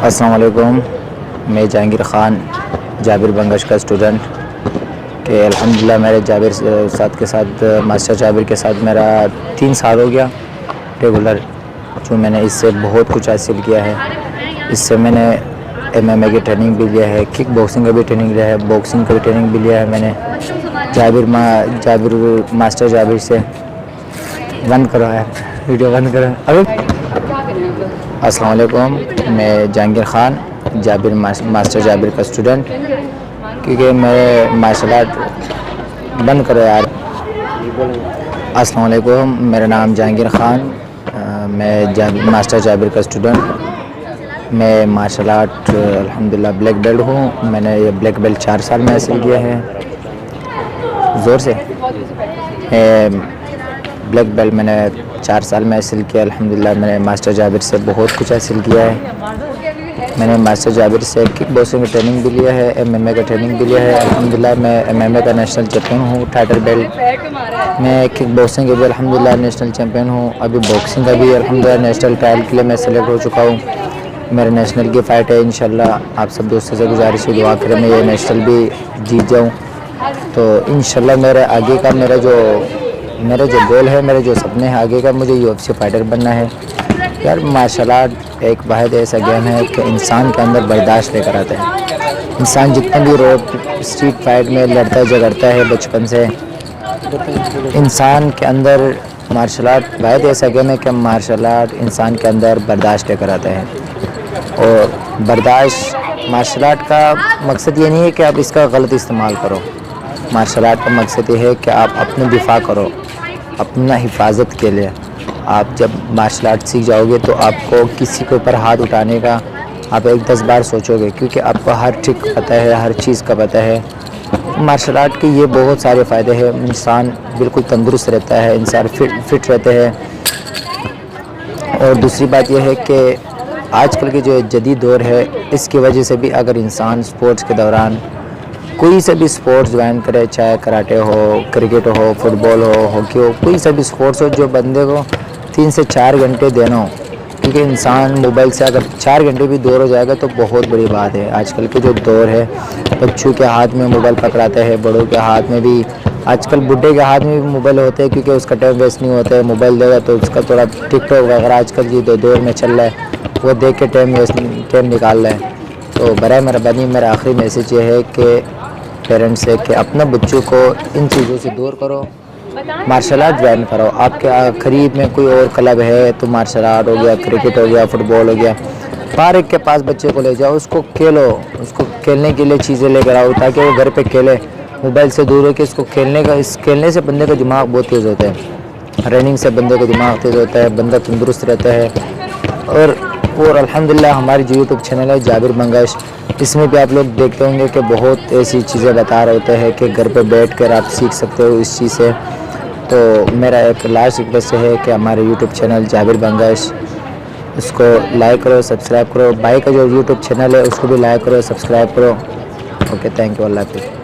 السلام علیکم. میں جہانگیر خان جابر بنگش کا اسٹوڈنٹ کہ الحمدللہ میرے جابر استاد کے ساتھ ماسٹر جابر کے ساتھ میرا 3 سال ہو گیا ریگولر. جو میں نے اس سے بہت کچھ حاصل کیا ہے. اس سے میں نے MMA کی ٹریننگ بھی لیا ہے, کک باکسنگ کا بھی ٹریننگ لیا ہے, باکسنگ کا بھی ٹریننگ بھی لیا ہے میں نے جابر ماسٹر جابر سے. بند کرو یار, ویڈیو بند کرو. السلام علیکم. میں جہانگیر خان جابر ماسٹر جابر کا اسٹوڈنٹ, کیونکہ میں مارشل آرٹ بند کرو یار. السلام علیکم. میرا نام جہانگیر خان, میں ماسٹر جابر کا اسٹوڈنٹ. میں مارشل آرٹ الحمدللہ بلیک بیلٹ ہوں. میں نے یہ بلیک بیلٹ 4 سال میں حاصل کیا ہے. زور سے بلیک بیلٹ میں نے 4 سال میں حاصل کیا الحمدللہ. میں نے ماسٹر جابر سے بہت کچھ حاصل کیا ہے. میں نے ماسٹر جابر سے کک باکسنگ کی ٹریننگ بھی لیا ہے, MMA کا ٹریننگ بھی لیا ہے الحمدللہ. میں MMA کا نیشنل چیمپئن ہوں, ٹائٹل بیلٹ. میں کک باکسنگ کے بھی الحمدللہ نیشنل چیمپئن ہوں. ابھی باکسنگ کا بھی الحمدللہ نیشنل ٹرائل کے لیے میں سلیکٹ ہو چکا ہوں. میرے نیشنل کی فائٹ ہے انشاءاللہ. آپ سب دوستوں سے گزارش ہے دعا کریں میں یہ نیشنل بھی جیت جاؤں. تو انشاءاللہ میرے آگے کا میرا جو گول ہے, میرے جو سپنے ہیں آگے کا, مجھے UFC فائٹر بننا ہے. یار مارشل آرٹ ایک واحد ایسا گیم ہے کہ انسان کے اندر برداشت لے کر آتا ہے. انسان جتنے بھی روڈ اسٹریٹ فائٹ میں لڑتا جھگڑتا ہے بچپن سے, انسان کے اندر مارشل آرٹ واحد ایسا گیم ہے کہ مارشل آرٹ انسان کے اندر برداشت لے کر آتا ہے. اور برداشت مارشل آرٹ کا مقصد یہ نہیں ہے کہ آپ اس کا غلط استعمال کرو. مارشل آرٹ کا مقصد یہ ہے کہ آپ اپنے دفاع کرو, اپنا حفاظت کے لیے. آپ جب مارشل آرٹ سیکھ جاؤ گے تو آپ کو کسی کے اوپر ہاتھ اٹھانے کا آپ 10 بار سوچو گے, کیونکہ آپ کو ہر ٹرک پتہ ہے, ہر چیز کا پتہ ہے. مارشل آرٹ کے یہ بہت سارے فائدے ہیں. انسان بالکل تندرست رہتا ہے, انسان فٹ رہتے ہیں. اور دوسری بات یہ ہے کہ آج کل کے جو جدید دور ہے, اس کی وجہ سے بھی اگر انسان سپورٹس کے دوران کوئی سا بھی سپورٹس جوائن کرے, چاہے کراٹے ہو, کرکٹ ہو, فٹ بال ہو, ہاکی ہو, کوئی سا بھی سپورٹس ہو, جو بندے کو 3 سے 4 گھنٹے دینا ہو. کیونکہ انسان موبائل سے اگر 4 گھنٹے بھی دور ہو جائے گا تو بہت بڑی بات ہے. آج کل کے جو دور ہے, بچوں کے ہاتھ میں موبائل پکڑاتے ہیں, بڑوں کے ہاتھ میں بھی, آج کل بڈھے کے ہاتھ میں بھی موبائل ہوتے ہیں, کیونکہ اس کا ٹائم ویسٹ نہیں ہوتا ہے. موبائل دے گا تو اس کا تھوڑا ٹک ٹاک وغیرہ آج کل جو دور میں چل رہا ہے وہ دیکھ کے ٹائم نکال رہے ہیں. تو برائے مہربانی میرا آخری میسیج یہ ہے کہ پیرنٹس ہے کہ اپنا بچوں کو ان چیزوں سے دور کرو, مارشل آرٹ جوائن کرو. آپ کے قریب میں کوئی اور کلب ہے تو مارشل آرٹ ہو گیا, کرکٹ ہو گیا, فٹ بال ہو گیا, پارک کے پاس بچے کو لے جاؤ, اس کو کھیلو, اس کو کھیلنے کے لیے چیزیں لے کر آؤ تاکہ وہ گھر پہ کھیلے. موبائل سے دور ہو کے اس کو کھیلنے سے بندے کا دماغ بہت تیز ہوتا ہے. رننگ سے بندے کا دماغ تیز ہوتا ہے, بندہ تندرست رہتا ہے. اور الحمدللہ ہماری جو یوٹیوب چینل ہے جابر بنگش, اس میں بھی آپ لوگ دیکھتے ہوں گے کہ بہت ایسی چیزیں بتا رہے ہوتے ہیں کہ گھر پہ بیٹھ کر آپ سیکھ سکتے ہو اس چیز سے. تو میرا ایک لاسٹ ریکویسٹ ہے کہ ہمارے یوٹیوب چینل جابر بنگش, اس کو لائک کرو, سبسکرائب کرو. بھائی کا جو یوٹیوب چینل ہے اس کو بھی لائک کرو, سبسکرائب کرو. اوکے, تھینک یو, اللہ حافظ.